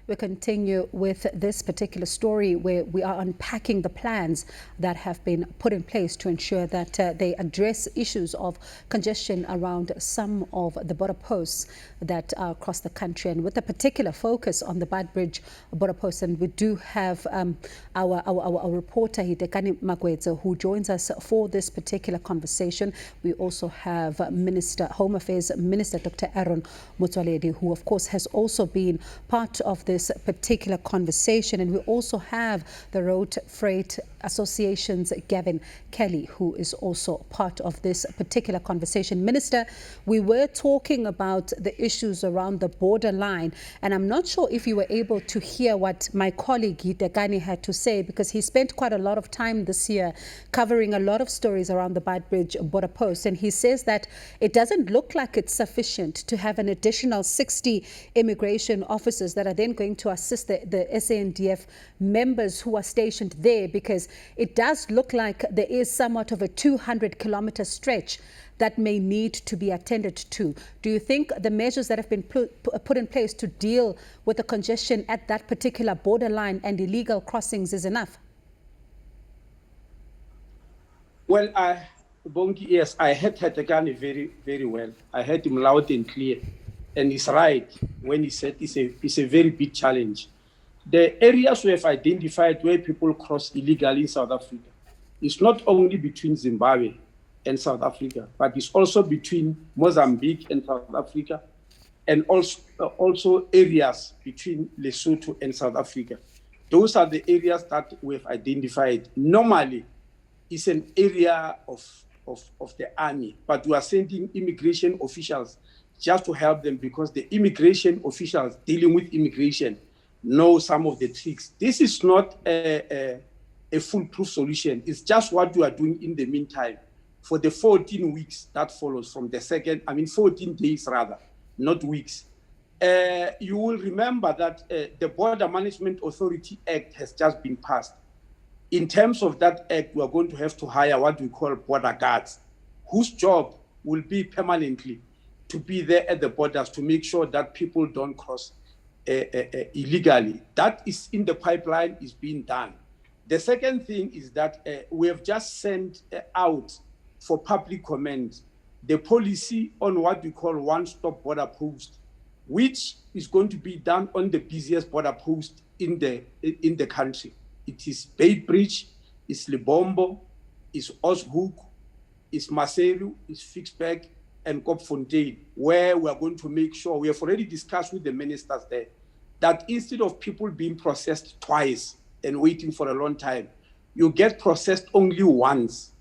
We continue with this particular story where we are unpacking the plans that have been put in place to ensure that they address issues of congestion around some of the border posts that are across the country, and with a particular focus on the Beitbridge border post. And we do have our reporter Hidekani Magwedze, who joins us for this particular conversation. We also have Home Affairs Minister Dr. Aaron Motsoaledi, who of course has also been part of this particular conversation. And we also have the Road Freight Association's Gavin Kelly, who is also part of this particular conversation. Minister, we were talking about the issues around the borderline, and I'm not sure if you were able to hear what my colleague Hidekani had to say, because he spent quite a lot of time this year covering a lot of stories around the Beitbridge border post, and he says that it doesn't look like it's sufficient to have an additional 60 immigration officers that are then going to assist the SANDF members who are stationed there, because it does look like there is somewhat of a 200-kilometer stretch that may need to be attended to. Do you think the measures that have been put in place to deal with the congestion at that particular borderline and illegal crossings is enough? Well, Bongi, yes, I heard Hidekani very, very well. I heard him loud and clear. And he's right when he said it's a very big challenge. The areas we have identified where people cross illegally in South Africa is not only between Zimbabwe and South Africa, but it's also between Mozambique and South Africa, and also areas between Lesotho and South Africa. Those are the areas that we have identified. Normally, it's an area of the army, but we are sending immigration officials just to help them, because the immigration officials dealing with immigration know some of the tricks. This is not a foolproof solution. It's just what we are doing in the meantime for the 14 weeks that follows from the 14 days rather, not weeks. You will remember that the Border Management Authority Act has just been passed. In terms of that act, we are going to have to hire what we call border guards, whose job will be permanently to be there at the borders to make sure that people don't cross illegally. That is in the pipeline, is being done. The second thing is that we have just sent out for public comment the policy on what we call one-stop border post, which is going to be done on the busiest border post in the country. It is Beitbridge, it's Lebombo, it's Oshoek, it's Maseru, it's Fixburg, and Kopfontein, where we are going to make sure, we have already discussed with the ministers there, that instead of people being processed twice and waiting for a long time, you get processed only once,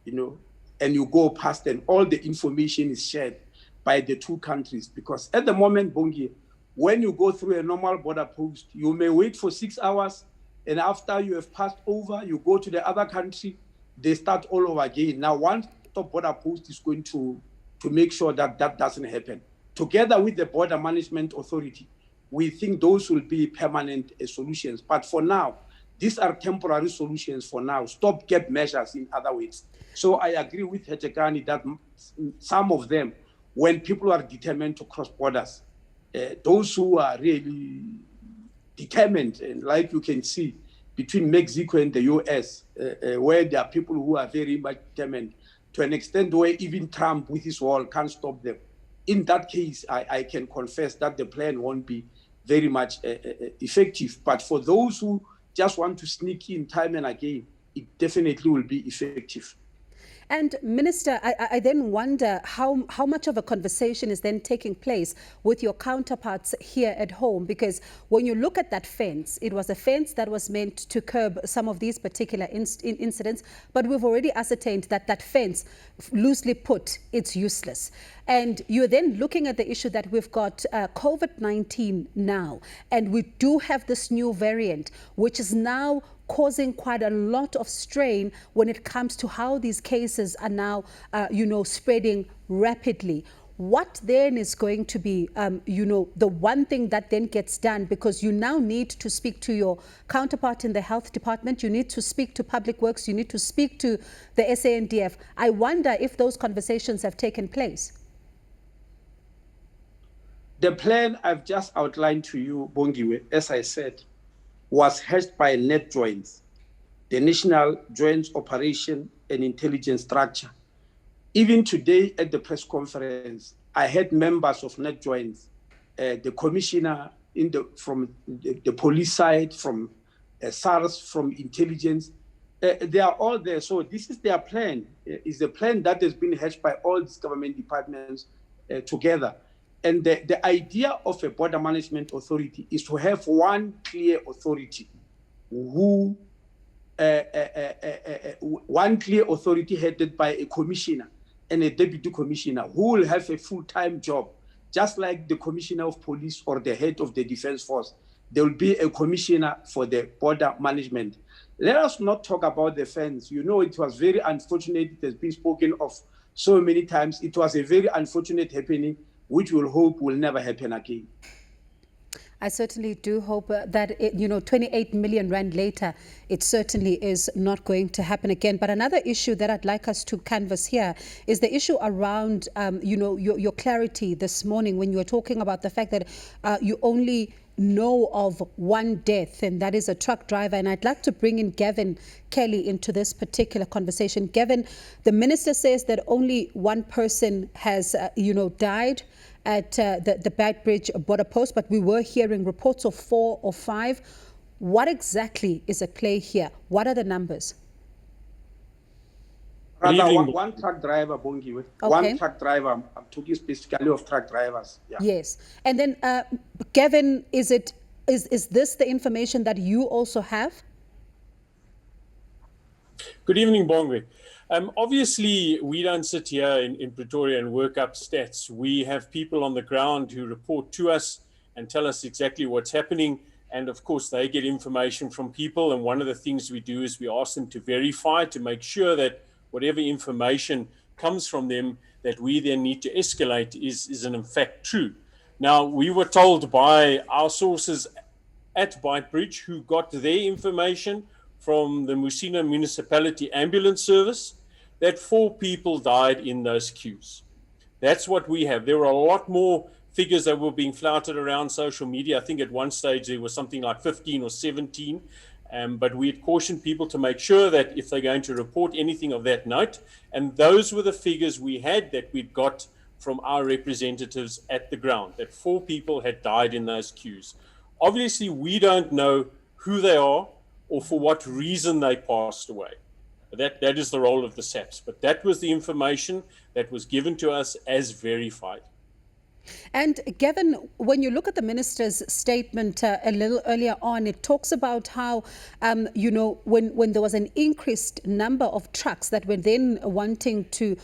and you go past, and all the information is shared by the two countries. Because at the moment, Bongi, when you go through a normal border post, you may wait for 6 hours, and after you have passed over, you go to the other country, they start all over again. Now, one-stop border post is going to make sure that that doesn't happen. Together with the Border Management Authority, we think those will be permanent solutions. But for now, these are temporary solutions for now, stopgap measures in other ways. So I agree with Hidekani that some of them, when people are determined to cross borders, those who are really determined, and like you can see, between Mexico and the US, where there are people who are very much determined, to an extent where even Trump with his wall can't stop them. In that case, I can confess that the plan won't be very much effective. But for those who just want to sneak in time and again, it definitely will be effective. And Minister, I then wonder how much of a conversation is then taking place with your counterparts here at home, because when you look at that fence, it was a fence that was meant to curb some of these particular incidents, but we've already ascertained that that fence, loosely put, it's useless. And you're then looking at the issue that we've got COVID-19 now, and we do have this new variant, which is now causing quite a lot of strain when it comes to how these cases are now, spreading rapidly. What then is going to be, the one thing that then gets done, because you now need to speak to your counterpart in the health department, you need to speak to public works, you need to speak to the SANDF. I wonder if those conversations have taken place. The plan I've just outlined to you, Bongiwe, as I said, was hatched by NetJoints, the National Joint Operation and Intelligence Structure. Even today at the press conference, I had members of NetJoints, the commissioner from the police side, from SARS, from intelligence. They are all there. So this is their plan. It's a plan that has been hatched by all these government departments together. And the idea of a border management authority is to have one clear authority one clear authority headed by a commissioner and a deputy commissioner who will have a full-time job, just like the commissioner of police or the head of the defense force. There will be a commissioner for the border management. Let us not talk about the fence. You know, it was very unfortunate. It has been spoken of so many times. It was a very unfortunate happening, which we'll hope will never happen again. I certainly do hope that, 28 million rand later, it certainly is not going to happen again. But another issue that I'd like us to canvass here is the issue around, your clarity this morning when you were talking about the fact that you only know of one death, and that is a truck driver. And I'd like to bring in Gavin Kelly into this particular conversation. Gavin, the minister says that only one person has, died at the Beitbridge border post, but we were hearing reports of 4 or 5. What exactly is at play here? What are the numbers? Rather, one truck driver, Bongiwe. Okay. One truck driver. I'm talking specifically of truck drivers. Yeah. Yes. And then, Gavin, is this the information that you also have? Good evening, Bongiwe. Obviously, we don't sit here in Pretoria and work up stats. We have people on the ground who report to us and tell us exactly what's happening. And of course, they get information from people. And one of the things we do is we ask them to verify, to make sure that whatever information comes from them that we then need to escalate is in fact true. Now, we were told by our sources at Beitbridge, who got their information from the Musina Municipality Ambulance Service, that 4 people died in those queues. That's what we have. There were a lot more figures that were being flouted around social media. I think at one stage there was something like 15 or 17. But we had cautioned people to make sure that if they're going to report anything of that note, and those were the figures we had that we'd got from our representatives at the ground, that 4 people had died in those queues. Obviously, we don't know who they are or for what reason they passed away. That is the role of the SAPS. But that was the information that was given to us as verified. And Gavin, when you look at the minister's statement a little earlier on, it talks about how, when there was an increased number of trucks that were then waiting to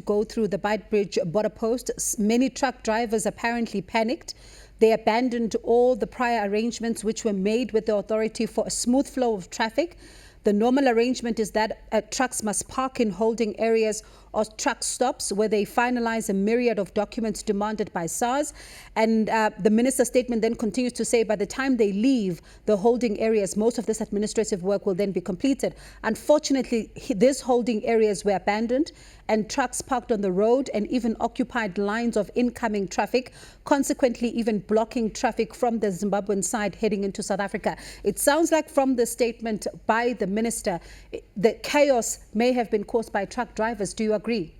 go through the Beitbridge border post, many truck drivers apparently panicked. They abandoned all the prior arrangements which were made with the authority for a smooth flow of traffic. The normal arrangement is that trucks must park in holding areas or truck stops where they finalize a myriad of documents demanded by SARS. And the minister's statement then continues to say by the time they leave the holding areas, most of this administrative work will then be completed. Unfortunately, these holding areas were abandoned and trucks parked on the road and even occupied lines of incoming traffic, consequently even blocking traffic from the Zimbabwean side heading into South Africa. It sounds like from the statement by the minister, the chaos may have been caused by truck drivers. Do you agree?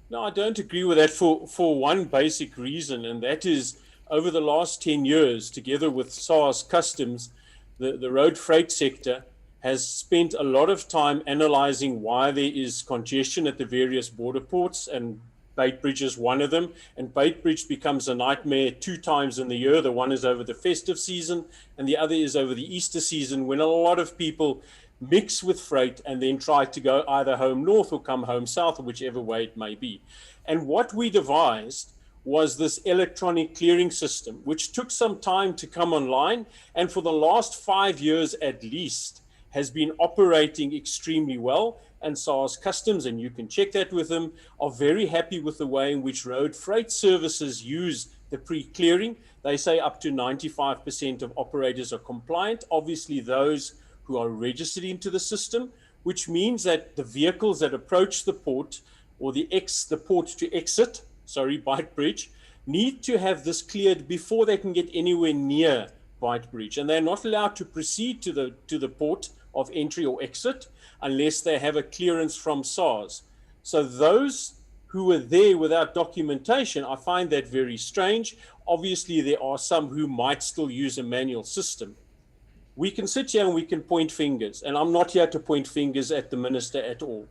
No, I don't agree with that for one basic reason, and that is over the last 10 years, together with SARS Customs, the road freight sector has spent a lot of time analyzing why there is congestion at the various border ports, and Beitbridge is one of them. And Beitbridge becomes a nightmare 2 times in the year. The one is over the festive season, and the other is over the Easter season, when a lot of people mix with freight and then try to go either home north or come home south, or whichever way it may be. And what we devised was this electronic clearing system, which took some time to come online, and for the last 5 years at least has been operating extremely well. And SARS Customs, and you can check that with them, are very happy with the way in which road freight services use the pre-clearing. They say up to 95% of operators are compliant. Obviously, those who are registered into the system, which means that the vehicles that approach the port or the port to exit, Beitbridge, need to have this cleared before they can get anywhere near Beitbridge, and they're not allowed to proceed to the port of entry or exit unless they have a clearance from SARS. So those who were there without documentation, I find that very strange. Obviously, there are some who might still use a manual system. We can sit here and we can point fingers, and I'm not here to point fingers at the minister at all.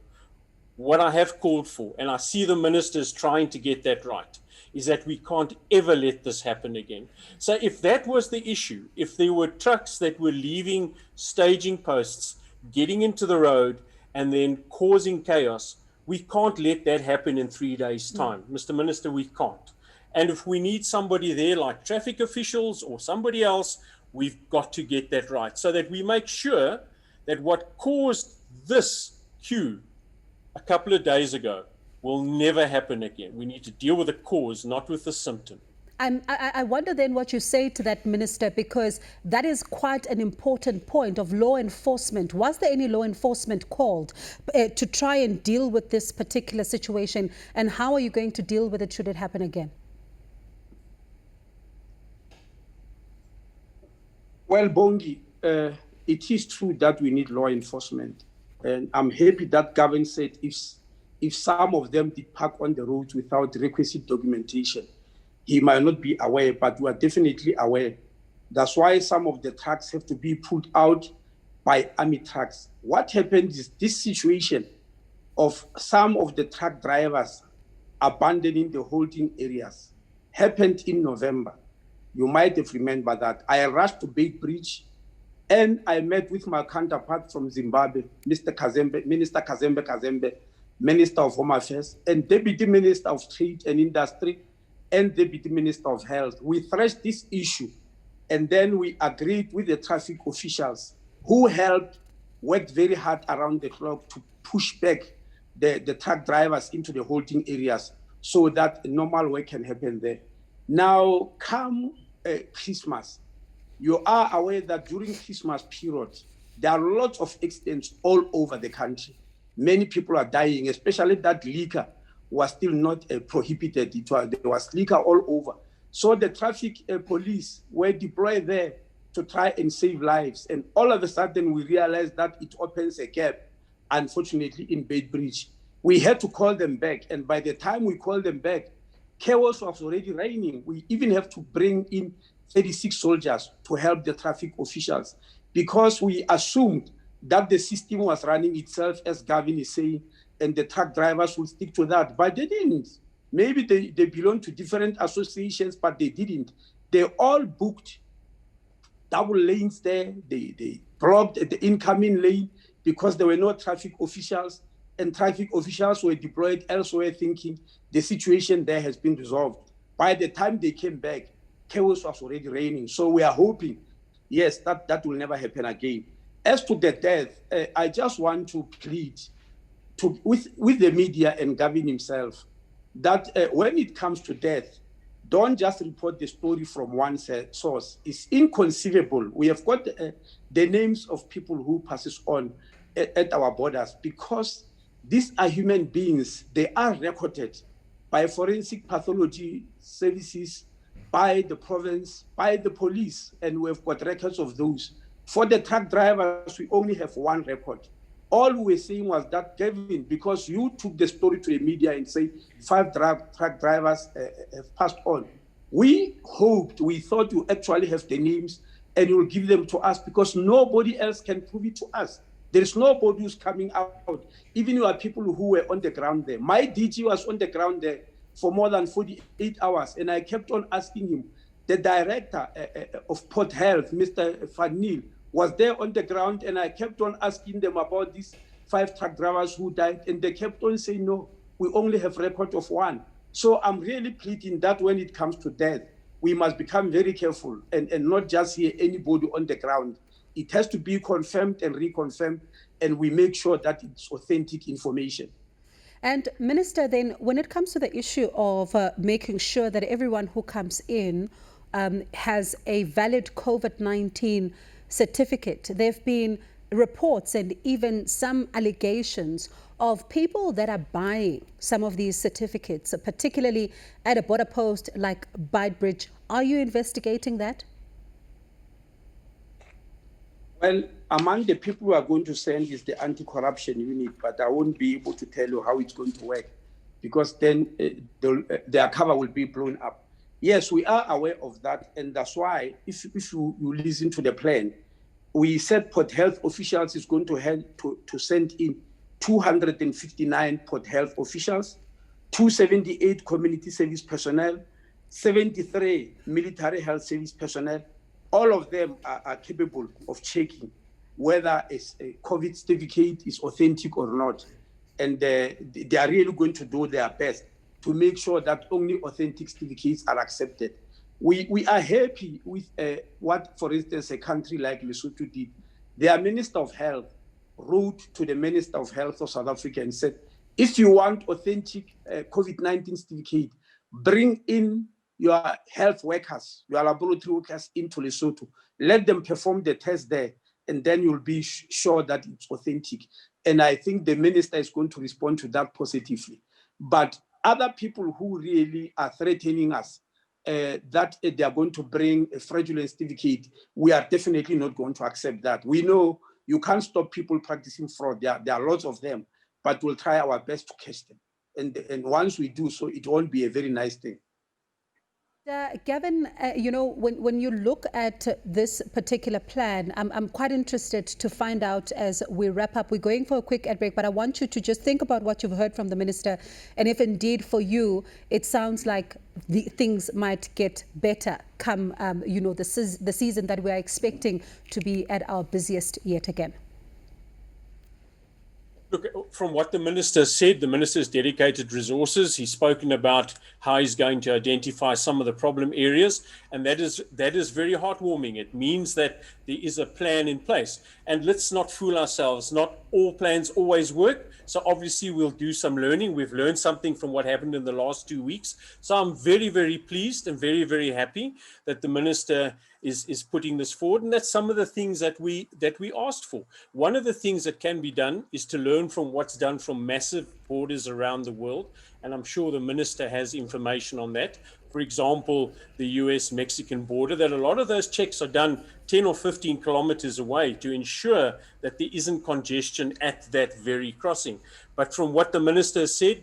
What I have called for, and I see the ministers trying to get that right, is that we can't ever let this happen again. So if that was the issue, if there were trucks that were leaving staging posts, getting into the road, and then causing chaos, we can't let that happen in 3 days' time. Mr. Minister, we can't. And if we need somebody there like traffic officials or somebody else, we've got to get that right so that we make sure that what caused this queue a couple of days ago will never happen again. We need to deal with the cause, not with the symptom. I wonder then what you say to that, Minister, because that is quite an important point of law enforcement. Was there any law enforcement called to try and deal with this particular situation? And how are you going to deal with it should it happen again? Well, Bongi, it is true that we need law enforcement. And I'm happy that Gavin said if some of them did park on the roads without requisite documentation, he might not be aware, but we are definitely aware. That's why some of the trucks have to be pulled out by army trucks. What happened is this situation of some of the truck drivers abandoning the holding areas happened in November. You might have remembered that. I rushed to Beitbridge and I met with my counterpart from Zimbabwe, Minister Kazembe, Minister of Home Affairs, and Deputy Minister of Trade and Industry, and Deputy Minister of Health. We thrashed this issue, and then we agreed with the traffic officials who helped, worked very hard around the clock to push back the truck drivers into the holding areas so that normal work can happen there. Now, come Christmas, you are aware that during Christmas period, there are lots of accidents all over the country. Many people are dying, especially that liquor was still not prohibited. There was liquor all over. So the traffic police were deployed there to try and save lives. And all of a sudden, we realized that it opens a gap, unfortunately, in Beitbridge. We had to call them back. And by the time we called them back, chaos was already reigning. We even have to bring in 36 soldiers to help the traffic officials because we assumed that the system was running itself, as Gavin is saying, and the truck drivers will stick to that. But they didn't. Maybe they belong to different associations, but they didn't. They all booked double lanes there. They blocked the incoming lane because there were no traffic officials, and traffic officials were deployed elsewhere thinking the situation there has been resolved. By the time they came back, chaos was already reigning. So we are hoping, yes, that will never happen again. As to the death, I just want to plead with the media and Gavin himself that when it comes to death, don't just report the story from one source. It's inconceivable. We have got the names of people who passes on at our borders because these are human beings. They are recorded by forensic pathology services, by the province, by the police, and we have got records of those. For the truck drivers, we only have one record. All we were saying was that, Gavin, because you took the story to the media and say 5 truck drivers have passed on, we thought you actually have the names and you'll give them to us because nobody else can prove it to us. There is nobody who's coming out. Even you are people who were on the ground there. My DG was on the ground there for more than 48 hours, and I kept on asking him. The director of Port Health, Mr. Fanil, was there on the ground, and I kept on asking them about these 5 truck drivers who died, and they kept on saying, no, we only have record of 1. So I'm really pleading that when it comes to death, we must become very careful and not just hear anybody on the ground. It has to be confirmed and reconfirmed, and we make sure that it's authentic information. And Minister, then, when it comes to the issue of making sure that everyone who comes in has a valid COVID-19 certificate, there have been reports and even some allegations of people that are buying some of these certificates, particularly at a border post like Beitbridge. Are you investigating that? Well, among the people who are going to send is the anti-corruption unit, but I won't be able to tell you how it's going to work, because then their cover will be blown up. Yes, we are aware of that, and that's why if you listen to the plan, we said Port Health officials is going to help to send in 259 Port Health officials, 278 community service personnel, 73 military health service personnel. All of them are capable of checking whether a COVID certificate is authentic or not. And they are really going to do their best to make sure that only authentic certificates are accepted. We are happy with what, for instance, a country like Lesotho did. Their Minister of Health wrote to the Minister of Health of South Africa and said, if you want authentic COVID-19 certificate, bring in your health workers, your laboratory workers into Lesotho. Let them perform the test there, and then you'll be sure that it's authentic. And I think the minister is going to respond to that positively. But other people who really are threatening us, that they are going to bring a fraudulent certificate, we are definitely not going to accept that. We know you can't stop people practicing fraud. There are lots of them, but we'll try our best to catch them. And once we do so, it won't be a very nice thing. Gavin, when you look at this particular plan, I'm quite interested to find out as we wrap up. We're going for a quick ad break, but I want you to just think about what you've heard from the minister, and if indeed for you it sounds like things might get better come, the season that we are expecting to be at our busiest yet again. Look, from what the minister said, the minister has dedicated resources. He's spoken about how he's going to identify some of the problem areas, and that is very heartwarming. It means that there is a plan in place. And let's not fool ourselves. Not all plans always work. So obviously we'll do some learning. We've learned something from what happened in the last 2 weeks. So I'm very, very pleased and very, very happy that the minister is putting this forward, and that's some of the things that we asked for. One of the things that can be done is to learn from what's done from massive borders around the world, and I'm sure the minister has information on that. For example, the US-Mexican border, that a lot of those checks are done 10 or 15 kilometers away to ensure that there isn't congestion at that very crossing. But from what the minister said,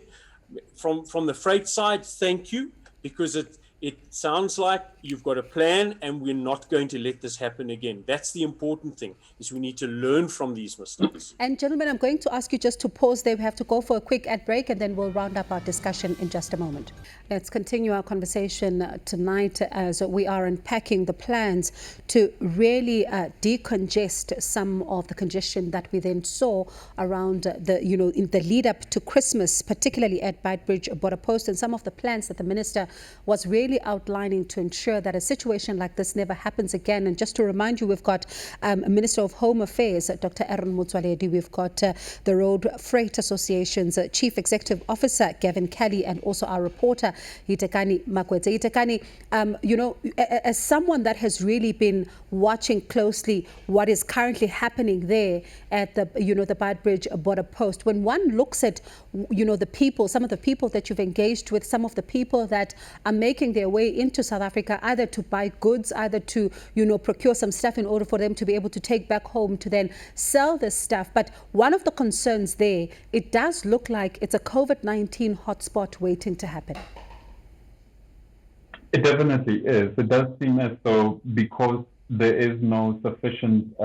from the freight side, thank you, because it sounds like you've got a plan and we're not going to let this happen again. That's the important thing, is we need to learn from these mistakes. And gentlemen, I'm going to ask you just to pause there. We have to go for a quick ad break and then we'll round up our discussion in just a moment. Let's continue our conversation tonight as we are unpacking the plans to really decongest some of the congestion that we then saw around in the lead up to Christmas, particularly at Beitbridge border post, and some of the plans that the minister was really outlining to ensure that a situation like this never happens again. And just to remind you, we've got Minister of Home Affairs, Dr. Aaron Motsoaledi. We've got the Road Freight Association's Chief Executive Officer, Gavin Kelly, and also our reporter, Yitekani Makwete. Yitekani, as someone that has really been watching closely what is currently happening there at the Beitbridge border post, when one looks at, the people, some of the people that you've engaged with, some of the people that are making their way into South Africa, either to buy goods, either to, procure some stuff in order for them to be able to take back home to then sell this stuff. But one of the concerns there, it does look like it's a COVID-19 hotspot waiting to happen. It definitely is. It does seem as though because there is no sufficient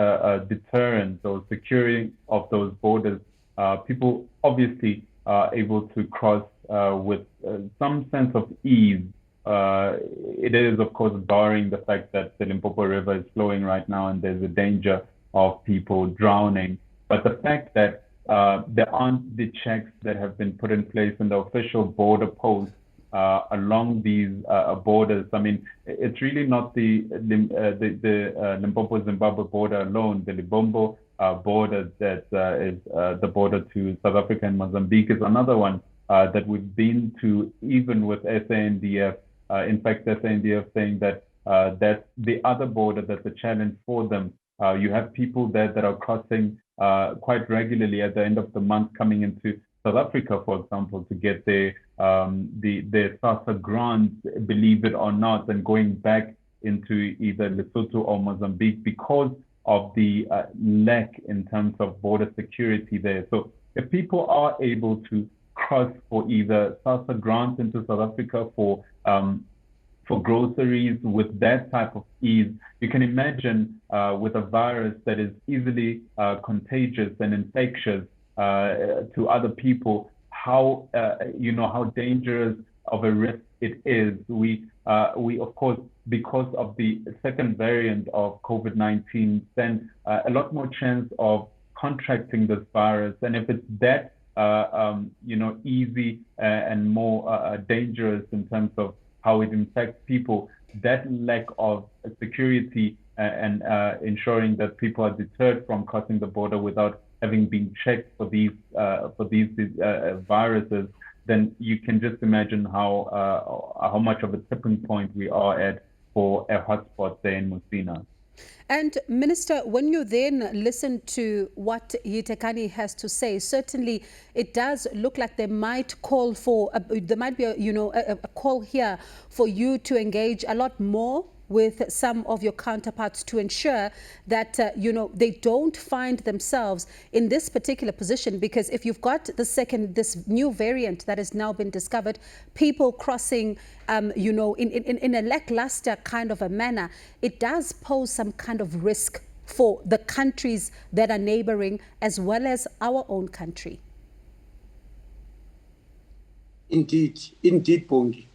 deterrence or securing of those borders, people obviously are able to cross with some sense of ease. It is, of course, barring the fact that the Limpopo River is flowing right now and there's a danger of people drowning. But the fact that there aren't the checks that have been put in place in the official border posts along these borders. I mean, it's really not the Limpopo-Zimbabwe border alone. The Libombo border that is the border to South Africa and Mozambique is another one that we've been to, even with SANDF. In fact, SANDF saying that that's the other border that's a challenge for them You have people there that are crossing quite regularly at the end of the month, coming into South Africa, for example, to get their SASSA grants, believe it or not, and going back into either Lesotho or Mozambique because of the lack in terms of border security there. So if people are able to cross for either SASSA grants into South Africa for groceries with that type of ease, you can imagine with a virus that is easily contagious and infectious to other people, how how dangerous of a risk it is. We of course, because of the second variant of COVID-19, stand a lot more chance of contracting this virus. And if it's that easy and more dangerous in terms of how it infects people, that lack of security and ensuring that people are deterred from crossing the border without having been checked for these viruses, then you can just imagine how much of a tipping point we are at for a hotspot there in Musina. And Minister, when you then listen to what Yitekani has to say, certainly it does look like there might call for there might be a call here for you to engage a lot more with some of your counterparts to ensure that they don't find themselves in this particular position. Because if you've got this new variant that has now been discovered, people crossing in a lackluster kind of a manner, it does pose some kind of risk for the countries that are neighboring as well as our own country. Indeed, Bongi.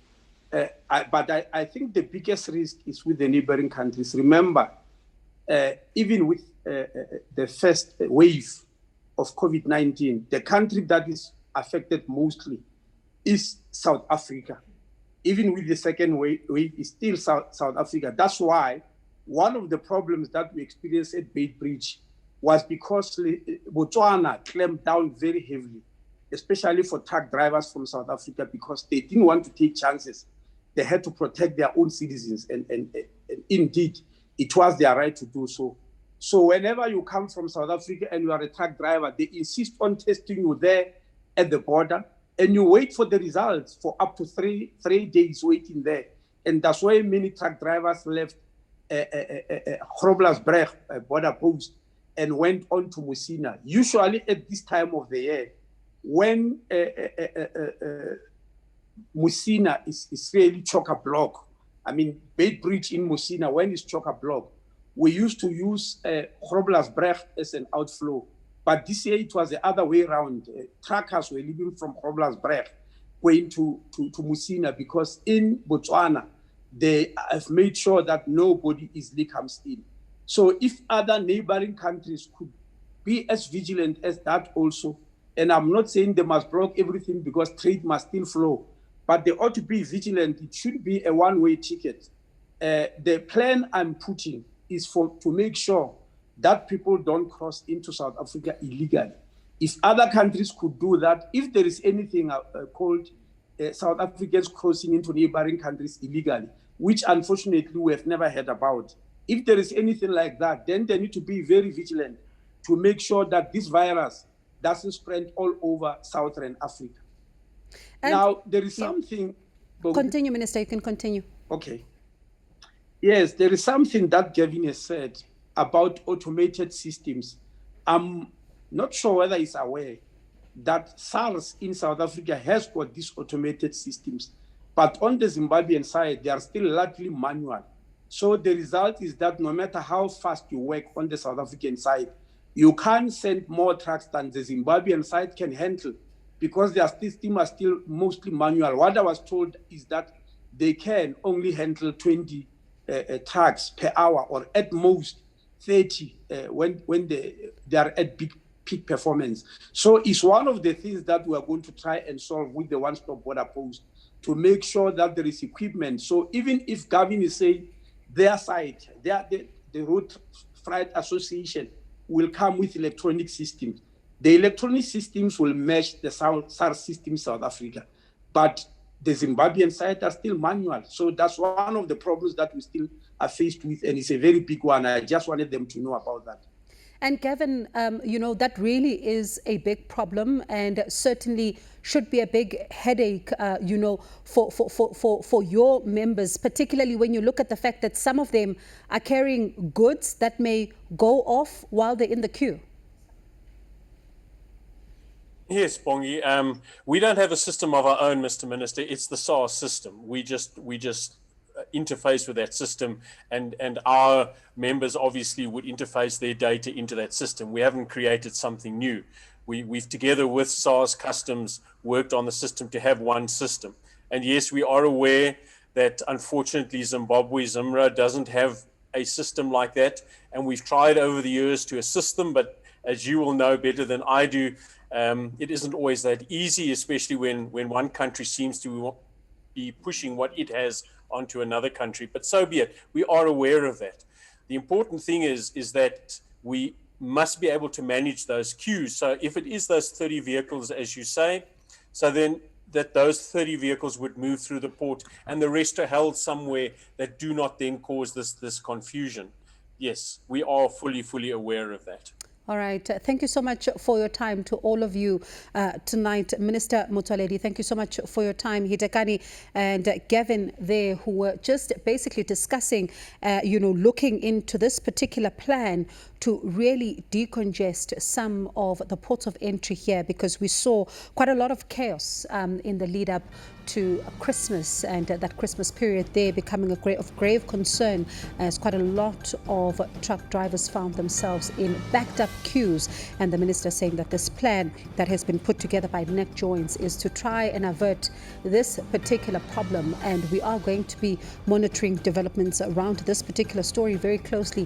But I think the biggest risk is with the neighboring countries. Remember, even with the first wave of COVID-19, the country that is affected mostly is South Africa. Even with the second wave is still South Africa. That's why one of the problems that we experienced at Beitbridge was because Botswana clamped down very heavily, especially for truck drivers from South Africa, because they didn't want to take chances. They had to protect their own citizens, and indeed, it was their right to do so. So whenever you come from South Africa and you are a truck driver, they insist on testing you there at the border, and you wait for the results for up to three days waiting there. And that's why many truck drivers left Groblersdorp border post and went on to Musina. Usually at this time of the year, when Musina is really chock-a-block. I mean, Beitbridge in Musina, when it's chock-a-block, we used to use Groblersdorp as an outflow. But this year it was the other way around. Truckers were leaving from Groblersdorp going to Musina, because in Botswana, they have made sure that nobody easily comes in. So if other neighboring countries could be as vigilant as that also, and I'm not saying they must block everything because trade must still flow, but they ought to be vigilant. It should be a one-way ticket. The plan I'm putting is to make sure that people don't cross into South Africa illegally. If other countries could do that, if there is anything called South Africans crossing into neighboring countries illegally, which unfortunately we have never heard about, if there is anything like that, then they need to be very vigilant to make sure that this virus doesn't spread all over Southern Africa. And now, there is something... Continue, Minister, you can continue. Okay. Yes, there is something that Gavin has said about automated systems. I'm not sure whether he's aware that SARS in South Africa has got these automated systems, but on the Zimbabwean side, they are still largely manual. So the result is that no matter how fast you work on the South African side, you can't send more trucks than the Zimbabwean side can handle, because their system are still mostly manual. What I was told is that they can only handle 20 trucks per hour, or at most 30 when they are at peak performance. So it's one of the things that we are going to try and solve with the one-stop border post, to make sure that there is equipment. So even if Gavin is saying their side, the Road Freight Association will come with electronic systems, the electronic systems will match the SARS system in South Africa. But the Zimbabwean side are still manual. So that's one of the problems that we still are faced with, and it's a very big one. I just wanted them to know about that. And Gavin, that really is a big problem, and certainly should be a big headache, for your members, particularly when you look at the fact that some of them are carrying goods that may go off while they're in the queue. Yes, Bongi. We don't have a system of our own, Mr. Minister. It's the SARS system. We just interface with that system, and our members obviously would interface their data into that system. We haven't created something new. We've together with SARS Customs worked on the system to have one system. And yes, we are aware that unfortunately Zimbabwe, Zimra, doesn't have a system like that. And we've tried over the years to assist them, but as you will know better than I do, it isn't always that easy, especially when one country seems to be pushing what it has onto another country. But so be it. We are aware of that. The important thing is that we must be able to manage those queues. So if it is those 30 vehicles, as you say, so then that those 30 vehicles would move through the port and the rest are held somewhere that do not then cause this confusion. Yes, we are fully aware of that. All right. Thank you so much for your time to all of you tonight. Minister Motsoaledi, thank you so much for your time. Hitekani and Gavin there, who were just basically discussing, looking into this particular plan to really decongest some of the ports of entry here, because we saw quite a lot of chaos in the lead up to Christmas, and that Christmas period there becoming of grave concern, as quite a lot of truck drivers found themselves in backed up queues. And the minister saying that this plan that has been put together by Neck Joints is to try and avert this particular problem, and we are going to be monitoring developments around this particular story very closely